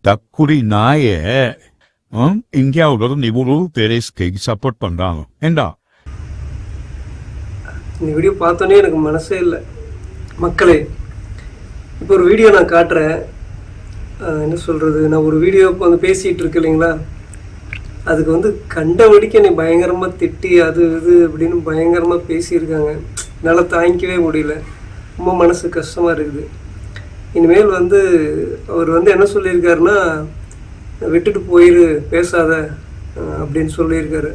தக்குடி நாய இந்தியாவில் இவ்வளவு பேரை சப்போர்ட் பண்றாங்க ஏண்டா. இந்த வீடியோ பார்த்தோன்னே எனக்கு மனசே இல்லை. மக்களே, இப்போ ஒரு வீடியோ நான் காட்டுறேன். என்ன சொல்கிறது, நான் ஒரு வீடியோ இப்போ வந்து பேசிகிட்டு இருக்கு இல்லைங்களா, அதுக்கு கண்டபடிக்கு என்னை பயங்கரமாக திட்டி அது இது அப்படின்னு பயங்கரமாக பேசியிருக்காங்க. என்னால் தாங்கிக்கவே முடியல. ரொம்ப மனசு கஷ்டமாக இருக்குது. இனிமேல் அவர் என்ன சொல்லியிருக்காருன்னா, விட்டுட்டு போயிரு, பேசாத அப்படின்னு சொல்லியிருக்காரு.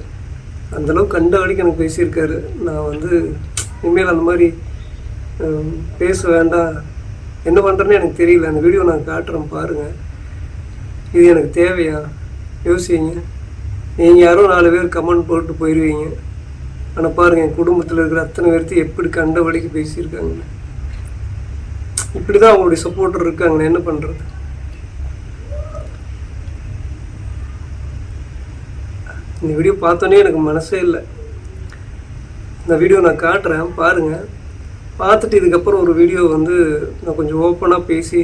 அந்தளவுக்கு கண்டபடிக்கு எனக்கு பேசியிருக்காரு. நான் இனிமேல் அந்த மாதிரி பேச வேண்டாம், என்ன பண்ணுறேன்னு எனக்கு தெரியல. அந்த வீடியோ நான் காட்டுறேன் பாருங்கள். இது எனக்கு தேவையா? யோசிங்க. நீங்கள் யாரோ 4 பேர் கமெண்ட் போட்டு போயிடுவீங்க. ஆனால் பாருங்கள், என் குடும்பத்தில் இருக்கிற அத்தனை பேர்த்து எப்படி கண்டபடிக்கு பேசியிருக்காங்க. இப்படி தான் அவங்களுடைய சப்போர்ட்டர் இருக்காங்க. என்ன பண்ணுறது? இந்த வீடியோ பார்த்தோன்னே எனக்கு மனசே இல்லை. இந்த வீடியோ நான் காட்டுறேன் பாருங்கள். பார்த்துட்டு இதுக்கப்புறம் ஒரு வீடியோ நான் கொஞ்சம் ஓப்பனாக பேசி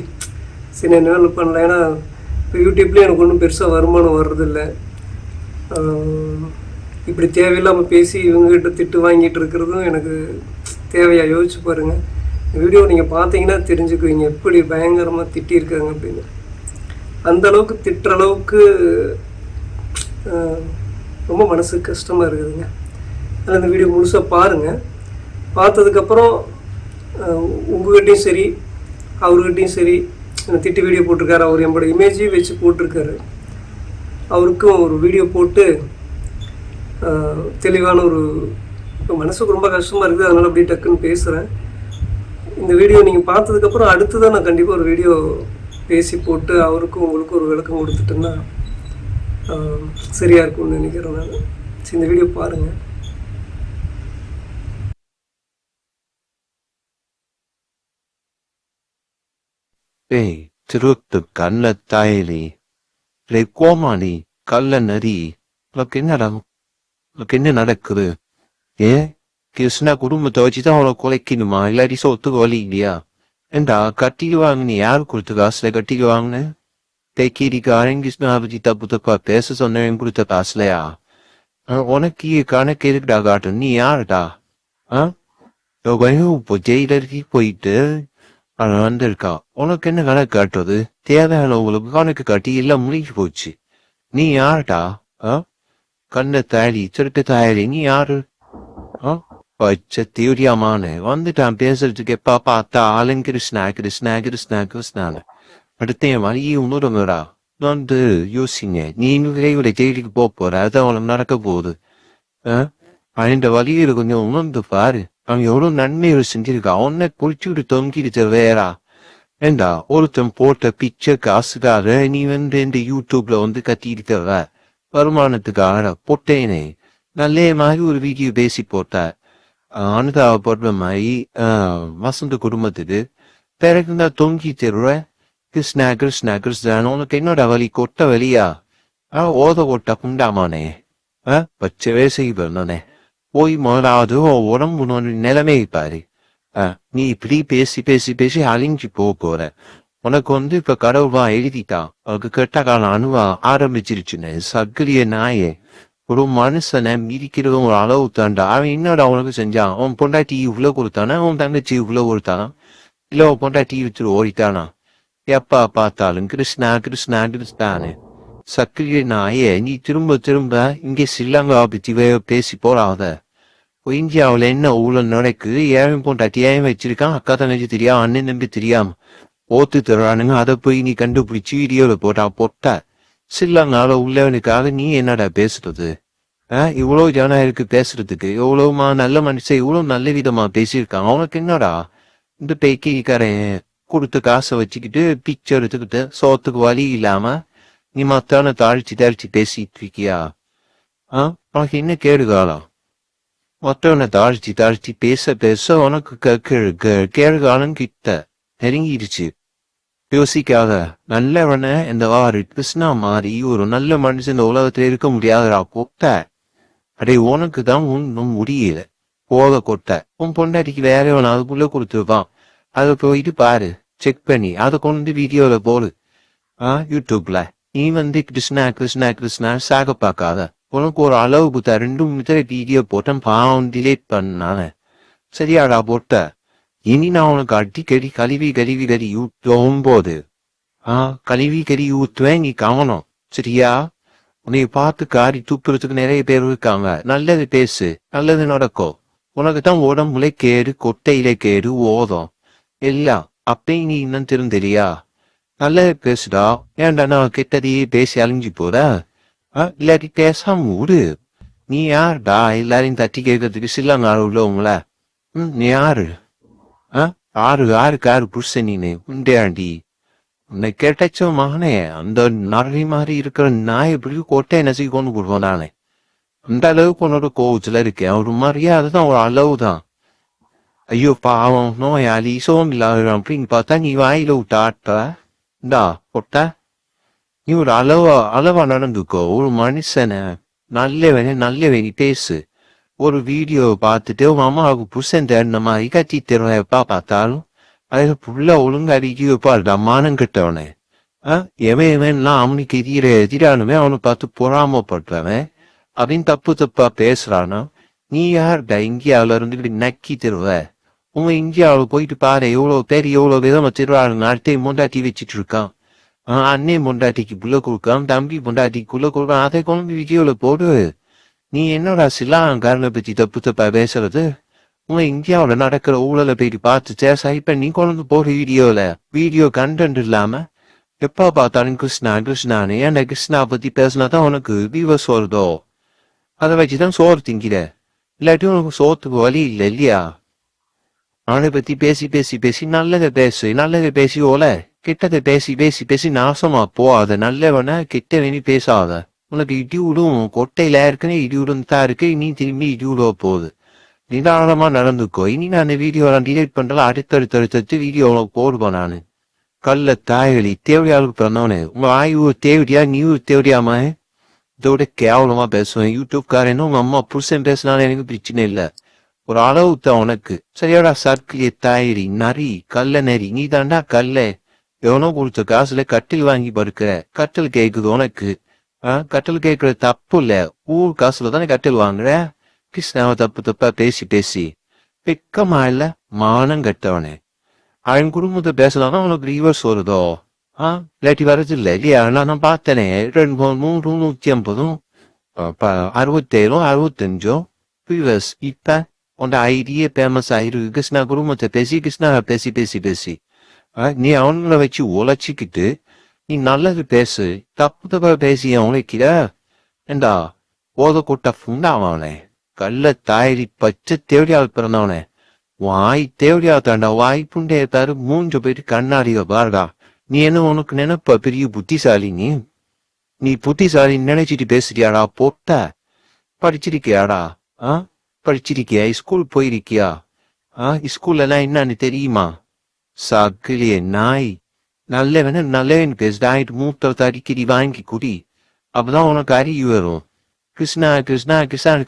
சரி என்ன பண்ணல. ஏன்னா இப்போ யூடியூப்லேயும் எனக்கு ஒன்றும் பெருசாக வருமானம் வர்றதில்லை. இப்படி தேவையில்லாமல் பேசி இவங்ககிட்ட திட்டு வாங்கிட்டு இருக்கிறதும் எனக்கு தேவையாக யோசிச்சு பாருங்கள். இந்த வீடியோ நீங்கள் பார்த்தீங்கன்னா தெரிஞ்சுக்குவீங்க எப்படி பயங்கரமாக திட்டியிருக்காங்க அப்படின்னு. அந்தளவுக்கு திட்டுற அளவுக்கு ரொம்ப மனசு கஷ்டமாக இருக்குதுங்க. அதில் இந்த வீடியோ முழுசாக பாருங்கள். பார்த்ததுக்கப்புறம் உங்கள்கிட்டையும் சரி அவர்கிட்டையும் சரி திட்டி வீடியோ போட்டிருக்காரு. அவர் என்னோட இமேஜையும் வச்சு போட்டிருக்காரு. அவருக்கும் ஒரு வீடியோ போட்டு தெளிவான ஒரு மனசுக்கு ரொம்ப கஷ்டமாக இருக்குது. அதனால் அப்படியே டக்குன்னு பேசுகிறேன். இந்த வீடியோ நீங்கள் பார்த்ததுக்கப்புறம் அடுத்து தான் நான் கண்டிப்பாக ஒரு வீடியோ பேசி போட்டு அவருக்கும் உங்களுக்கும் ஒரு விளக்கம் கொடுத்துட்டேன்னா சரியாக இருக்கும்னு நினைக்கிறேன் நான். சரி, இந்த வீடியோ பாருங்கள். திருத்து கண்ண தாயலி கோமாளி கள்ள நரி, உனக்கு என்ன நடக்குது? கிருஷ்ணா குடும்பத்தை வச்சுதான் அவளை குலைக்கணுமா? இல்லாட்டி சொத்துக்கு வழி இல்லையா? ஏண்டா கட்டிக்கு வாங்கினி? யாரு கொடுத்த காசுல கட்டிக்கு வாங்கின? தைக்கீரிக்காரன் கிருஷ்ணா பத்தி தப்பு தப்பா பேச சொன்னவன் கொடுத்த காசுலையா? உனக்கு கணக்கு எதுக்குடா காட்டும்? நீ யாருடா? இப்போ ஜெயிலருக்கு போயிட்டு வந்திருக்கா. உனக்கு என்ன கணக்கு காட்டுறது? தேவையான உங்களுக்கு கணக்கு காட்டி எல்லாம் முடிஞ்சு போச்சு. நீ யாருடா? கண்ண தாயலி, திருட்டு தாயலி, நீ யாரு? பச்சை தீவிரமான வந்துட்டான் பேசுறதுக்கு. எப்பா பார்த்தா ஆளுங்க கிருஷ்ணான்னு அடுத்த வழி உணருங்கடா. யோசிங்க. நீ விரைவில் ஜெயிலுக்கு போற, அதான் அவனுக்கு நடக்க போகுது. அந்த வழியில கொஞ்சம் உணர்ந்து பாரு. அவன் எவ்வளவு நன்மையை செஞ்சிருக்கான். அவனை குளிச்சுட்டு தொங்கிட்டு வேறா? ஏண்டா ஒருத்தன் போட்ட பிச்சை காசுக்காக நீ இந்த யூடியூப்ல கத்திட்டு வருமானத்துக்காக பொட்டேனே நல்ல மாதிரி ஒரு வீடியோ பேசி போட்ட அனுதாபப்படுற மாதிரி வசந்த குடும்பத்துக்கு பிறகுந்தா தொங்கி தருவ. கிருஷ்ணா உனக்கு என்னோட வழி கொட்ட வழியா? ஓத கொட்ட புண்டாமானே, பச்சை வேசை பண்ணனே. போய் முதலாவது உடம்பு நிலைமை பாரு. நீ இப்படி பேசி அழிஞ்சு போற. உனக்கு இப்ப கடவுளா எழுதிட்டான். அவருக்கு கெட்ட காலம் அணுவா ஆரம்பிச்சிருச்சுன்னு. சக்கரிய நாயே, ஒரு மனுஷனை மிதிக்கிறதும் ஒரு அளவு தாண்டா. அவன் என்னடா உனக்கு செஞ்சான்? அவன் பொண்டாட்டி இவ்வளவு கொடுத்தானா? அவன் தங்கச்சி இவ்வளவு கொடுத்தானா? இல்ல அவன் பொண்டாட்டி வச்சுட்டு ஓடித்தானா? எப்பா பார்த்தாலும் கிருஷ்ணான்னு. சக்கரிய நாயே, நீ திரும்ப இங்கே சில்லங்கா பத்தி பேசி போறாத. இந்தியாவுல என்ன ஊழல் நடக்குது? ஏன் பொண்டாட்டி ஏன் வச்சிருக்கான்? அக்கா தங்கச்சி தெரியாம, அண்ணன் நம்பி தெரியாம ஓத்து தர்றானுங்க. அதை போய் நீ கண்டுபிடிச்சு வீடியோல போட்டா சில்லங்கால உள்ளவனுக்காக நீ என்னடா பேசுறது? இவ்வளவு ஜனம் இருக்கு பேசுறதுக்கு. எவ்வளவுமா நல்ல மனுஷன் இவ்வளவு நல்ல விதமா பேசியிருக்கான். அவனுக்கு என்னடா இந்த பேக்கிக்காரன் கொடுத்த காசை வச்சுக்கிட்டு பிக்சர் எடுத்துக்கிட்டு சோத்துக்கு வழி இல்லாம நீ மத்தான தாழ்ச்சி பேசிட்டு இருக்கியா? உனக்கு என்ன கேடுகாலம்? மற்றவனை தாழ்ச்சி பேச உனக்கு கேடுகாலம் கிட்ட நெருங்கிடுச்சு. யோசிக்காத. நல்லவன இந்த வாரு கிருஷ்ணா மாதிரி ஒரு நல்ல மனுஷன் இந்த உலகத்துல இருக்க முடியாதடா கொட்ட. அடே உனக்கு தான் ஒன்னும் முடியல. போக கொட்ட. உன் பொண்டாட்டிக்கு வேற அதுக்குள்ள கொடுத்துருப்பான். அதை போயிட்டு பாரு, செக் பண்ணி அதை கொண்டு வீடியோல போடு. யூடியூப்ல நீ வந்து கிருஷ்ணா கிருஷ்ணா கிருஷ்ணா சாக பார்க்காத. உனக்கு ஒரு அளவுக்கு 2 மீட்டர் வீடியோ போட்டேன், பாவம் டிலேட் பண்ணான. சரியாடா போட்ட? இனி நான் உனக்கு அடிக்கடி கழுவி ஊத்தும் போது கழுவி ஊத்துவேன், நீ காணணும். சரியா? உன்னை பார்த்து காரி துப்புறதுக்கு நிறைய பேர் இருக்காங்க. நல்லது பேசு, நல்லது நடக்கும். உனக்கு தான் உடம்புல கேடு, கொட்டையில கேடு, ஓதம் எல்லாம். அப்படி நீ இன்னும் தெரியா? நல்லது பேசுடா. ஏன்டா நான் கெட்டதையே பேசி அழிஞ்சு போற? இல்லாட்டி பேசாம விடு. நீ யாருடா எல்லாரையும் தட்டி கேட்கறதுக்கு? சில்லங்கார உள்ளவங்கள நீ யாரு? ஆறு புருஷன் நீனு உண்டையாண்டி. உன்னை கேட்டாச்சோ மகனே, அந்த நரி மாதிரி இருக்கிற நாய் எப்படி கொட்டையை நசுக்கி கொண்டு போடுவோம் நானே. அந்த அளவுக்கு உன்னோட கோவத்துல இருக்கேன். ஒரு மரியாதை தான், ஒரு அளவு தான். ஐயோ பாவம் நோயாளி சோமில்லாத அப்படின்னு பார்த்தா நீ வாயில விட்டு ஆட்ட. இந்தா கொட்ட. நீ ஒரு அளவா நடந்துக்கோ. ஒரு மனுஷனை நல்லவனி பேசு. ஒரு வீடியோ பார்த்துட்டு உன் அம்மாவுக்கு புருஷன் தேடின மாதிரி கத்தி தருவேன். எப்பா பார்த்தாலும் அதுல புள்ள ஒழுங்கா அடிக்கப்பாருடா, மானம் கட்டவனே. எவன்லாம் அவனுக்கு எதிரானுமே அவனை பார்த்து பொறாமப்படுறவன் அப்படின்னு தப்பா பேசுறானா? நீ யாருடா இந்தியாவில இருந்து நக்கி தருவ? உங்க இந்தியாவில் போயிட்டு பாரு, எவ்வளவு பேர் எவ்வளவு விதமா திருவாரு அட்டை மொண்டாட்டி வச்சிட்டு இருக்கான். அண்ணே மொண்டாட்டிக்கு புள்ள கொடுக்கான், தம்பி மொண்டாட்டிக்கு புள்ள கொடுக்கான். அதை கொண்டு வீடியோல போடு. நீ என்னடா சிலாங்காரனை பத்தி தப்பா பேசுறது? உங்க இந்தியாவில நடக்கிற ஊழலை போயிட்டு பார்த்து இப்ப நீ கொண்டு போற வீடியோ கண்டென்ட் இல்லாம எப்ப பார்த்தாலும் கிருஷ்ணான்னு ஏன்டா கிருஷ்ணா பத்தி பேசினாதான் உனக்கு வியூவர்ஸ் வருதோ? அதை வச்சுதான் சோறு திங்கிற. இல்லாட்டி உனக்கு சோத்துக்கு வழி இல்லை இல்லையா? அவனை பத்தி பேசி நல்லதை பேசி ஓல, கெட்டதை பேசி நாசமா போகாத. நல்லவன கெட்டவனி பேசாத. உனக்கு இடி விடும், கொட்டையில இருக்குன்னு இடி விடும் தான் இருக்கு. நீ திரும்பி இடி விடுவ போகுது. நிதானமா நடந்துக்கோ. இனி நான் அந்த வீடியோ டிலேட் பண்றல அடுத்தடுத்து வீடியோ உனக்கு போடுவேன் நானு. கல்ல தாயகளி தேவையாளுக்கு பிறந்தவனே, உங்க ஆய்வு தேவையா நீ தேவையாமா? இதோட கேவலமா பேசுவேன். யூடியூப்காரன்னு உங்க அம்மா புருஷன் பேசினாலும் எனக்கு பிரச்சனை இல்லை. ஒரு அளவு தான் உனக்கு. சரியாடா சர்க்கிளிய தாயடி நரி கல்ல நரி. நீ தாண்டா கல்ல. எவனோ கொடுத்த காசுல கட்டில் வாங்கி படுக்கிற. கட்டில் கேக்குது உனக்கு. கட்டில் கேட்கறது தப்பு இல்ல. ஊர் காசுல தானே கட்டில் வாங்குற. கிருஷ்ணாவை தப்பா பேசி வெக்கமா இல்ல? மானம் கட்டவனே. அவன் குடும்பத்தை பேசலாம்னா உனக்கு ரிவர்ஸ் வருதோ? இல்லாட்டி வர்றது இல்லை இல்லையா? நான் பார்த்தேனே 350 67 65 ரிவர்ஸ். இப்ப உன் ஐடியா ஃபேமஸ் ஆயிருக்கு. கிருஷ்ணா குடும்பத்தை கிருஷ்ணா பேசி நீ அவங்கள வச்சு உழைச்சிக்கிட்டு நீ நல்லது பேசு. தப்பா பேசி உழைக்கிற ஏண்டா ஓத கூட்ட புண்டாவனே. கல்ல தாயடி பச்சை தேவடியால் பிறந்தவனே. வாய் தேவடியா தாண்டா. வாய் புண்டைய தாரு மூஞ்ச போயிட்டு கண்ணாடிய பாருடா. நீ என்ன உனக்கு நினைப்ப பெரிய புத்திசாலி? நீ புத்திசாலி நினைச்சிட்டு பேசுறியாடா? போட்ட படிச்சிருக்கியாடா? படிச்சிருக்கியா? ஸ்கூல் போயிருக்கியா? ஸ்கூல்ல எல்லாம் என்னன்னு தெரியுமா? சக்கிலிய நாய். நல்லவன் பேசுடாயிட்டு மூத்தத்தை அடிக்கடி வாங்கி குடி. அப்பதான் உனக்கு அறிவு வரும். கிருஷ்ணா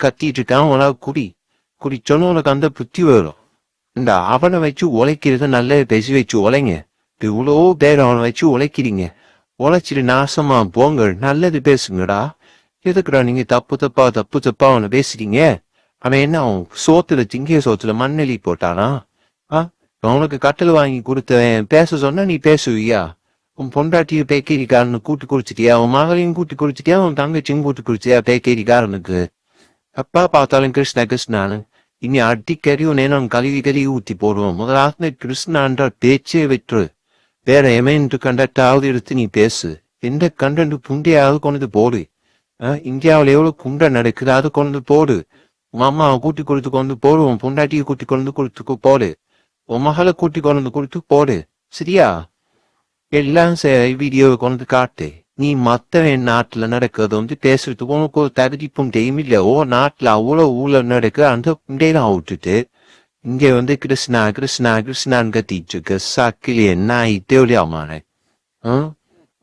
கத்திட்டு இருக்கான். உனக்கு குடிச்சோன்னு உனக்கு அந்த புத்தி வரும். இந்த அவனை வச்சு உழைக்கிறத நல்ல பேசி வச்சு உழைங்க. இவ்வளோ பேர் அவனை வச்சு உழைக்கிறீங்க. உழைச்சிட்டு நாசமா போங்க. நல்லது பேசுங்கடா. எதுக்குடா நீங்க தப்பு அவனை பேசுறீங்க? அவன் என்ன சோத்துல திங்கிய சோத்துல மண்ணெலி போட்டானா? அவனுக்கு கட்டல் வாங்கி கொடுத்தவன் பேச சொன்னா நீ பேசுவியா? உன் பொண்டாட்டிய பேக்கேரிக்காரனு கூட்டி குடிச்சிட்டியா? உன் மகளையும் கூட்டி குடிச்சிட்டியா? உன் தங்கச்சியும் கூட்டி குடிச்சிட்டியா பேக்கேரிக்காரனுக்கு? அப்பா பார்த்தாலும் கிருஷ்ணான்னு இனி அடிக்கறியும் நேரம் கழுவி ஊத்தி போடுவோம். முதலாக கிருஷ்ணான்ற பேச்சே விட்டுரு. வேற எமென்று கண்டக்டாவது எடுத்து நீ பேசு. எந்த கண்டென்ட் புண்டையாவது கொண்டு போடு. இந்தியாவில் எவ்வளவு குண்டை நடக்குது அதை கொண்டு போடு. உன் அம்மாவை கூட்டி கொடுத்து கொண்டு போடு. உன் பொண்டாட்டியை கூட்டி கொண்டு கொடுத்து போடு. உன் மகளை கூட்டி கொண்டு கொடுத்து போடு. சரியா? எல்லாம் வீடியோவை கொண்டு காட்டு. நீ மத்தவன் நாட்டுல நடக்கிறது பேசுறதுக்கு உனக்கு ஒரு தகுதி புண்டையும் இல்ல. நாட்டுல அவ்வளவு ஊழல் நடக்க அந்த புண்டையெல்லாம் விட்டுட்டு இங்க கிருஷ்ணான்னு கத்திட்டு இருக்க சக்கிலிய நாய் தேவடியாமான.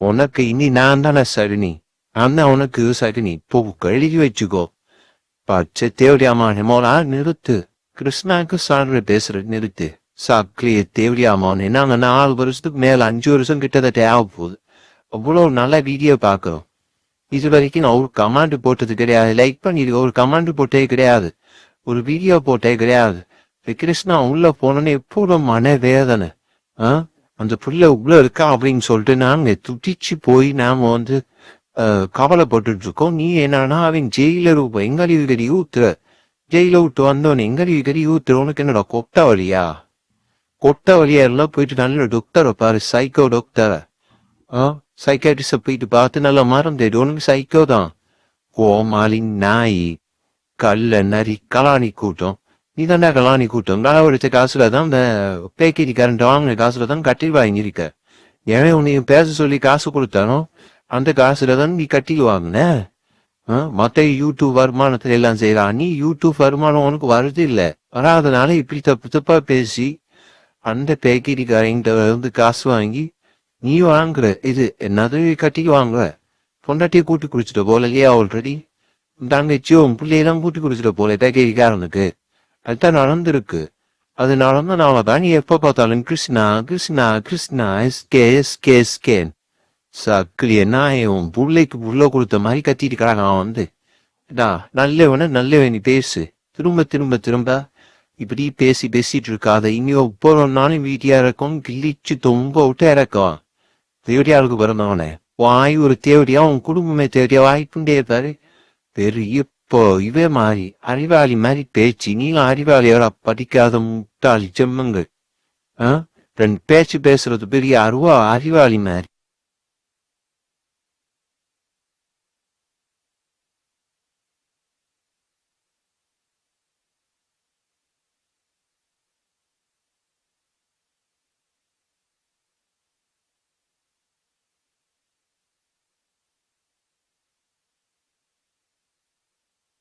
உனக்கு இனி நான் தானே சரணி. அந்த உனக்கு சரணி எழுதி வச்சுக்கோ. பச்சை தேவடியாமான மோலா நிறுத்து. கிருஷ்ணாக்கு சான்ற பேசுறது நிறுத்து. சக்கிலிய தேவடியாமான. நாங்க 4 வருஷத்துக்கு மேல 5 வருஷம் கிட்டத்தட்ட ஆக போகுது. அவ்வளோ நல்ல வீடியோ பார்க்கும். இது வரைக்கும் நான் ஒரு கமாண்ட் போட்டது கிடையாது, லைக் பண்ணிட்டு ஒரு கமாண்ட் போட்டே கிடையாது, ஒரு வீடியோ போட்டே கிடையாது. கிருஷ்ணா உள்ள போனோன்னு எப்போது மன வேதனை. அந்த புள்ள உள்ள இருக்கா அப்படின்னு சொல்லிட்டு நாங்க துடிச்சு போய் நாம வந்து கவலைப்பட்டு இருக்கோம். நீ என்னன்னா அவன் ஜெயில ரூபாய் எங்கழிவு கறி ஊத்துற, ஜெயில விட்டு வந்தவன் எங்கழிவு கறி ஊத்துற, உனக்கு என்னடா கொட்ட வழியா? கொட்ட வழியா எல்லாம் போயிட்டு நல்ல டாக்டரை பாரு, சைக்கோ டாக்டரை, சைக்காட்ரிஸ்ட போயிட்டு பார்த்து நல்லா மறந்துடு, உனக்கு சைக்கோ தான். கோமாளி நாய், கல்ல நரி, கலாணி கூட்டம். நீ தாண்டா கலாணி கூட்டம். நான் எடுத்த காசுல தான் இந்த பேக்கெட் கரண்ட் வாங்கின காசுல தான் கட்டி வாங்கியிருக்க. ஏன் உன்னையும் பேச சொல்லி காசு கொடுத்தானோ அந்த காசுல தான் நீ கட்டில் வாங்கின. மத்த யூடியூப் வருமானத்துல எல்லாம் செய்யறான். நீ யூடியூப் வருமானம் உனக்கு வருது இல்ல, வராதனால இப்படி தப்பு தப்பா பேசி அந்த பேக்கெட்டுக்காரங்கிட்ட வந்து காசு வாங்கி நீ வாங்குற. இது என்னது கட்டி வாங்குற? பொண்டாட்டியை கூட்டி குடிச்சிட்ட போல இல்லையா ஆல்ரெடி? தங்கச்சியும் பிள்ளையெல்லாம் கூட்டி குடிச்சிட்ட போல பேக்கெட்டுக்காரனுக்கு. அதுதான் நடந்திருக்கு. அது நடந்தனாலதான் நீ எப்ப பார்த்தாலும் கிருஷ்ணா கிருஷ்ணா கிருஷ்ணா எஸ்கே எஸ்கே எஸ்கேன் சக்கிலிய நாயும் புள்ளைக்கு புள்ள கொடுத்த மாதிரி கத்திட்டு கிடக்கான். அவன் வந்து நல்லவன நல்லவன் நீ பேசு, திரும்ப திரும்ப திரும்ப இப்படி பேசிட்டு இருக்காத. இனி ஒவ்வொரு நாளும் வீட்டியா இருக்கும், கிழிச்சு தொம்ப விட்டு இறக்குவான். தேவடியாளுக்கு பிறந்தவனே வாய் ஒரு தேவடியா, உன் குடும்பமே தேவடியா வாய்ப்புண்டே இருப்பாரு. பெரிய இப்போ இவே மாதிரி அறிவாளி மாதிரி பேச்சு. நீங்களும் அறிவாளியோட படிக்காத முட்டாளி செம்மங்கள். ரெண்டு பேச்சு பேசுறது பெரிய அறிவாளி மாதிரி.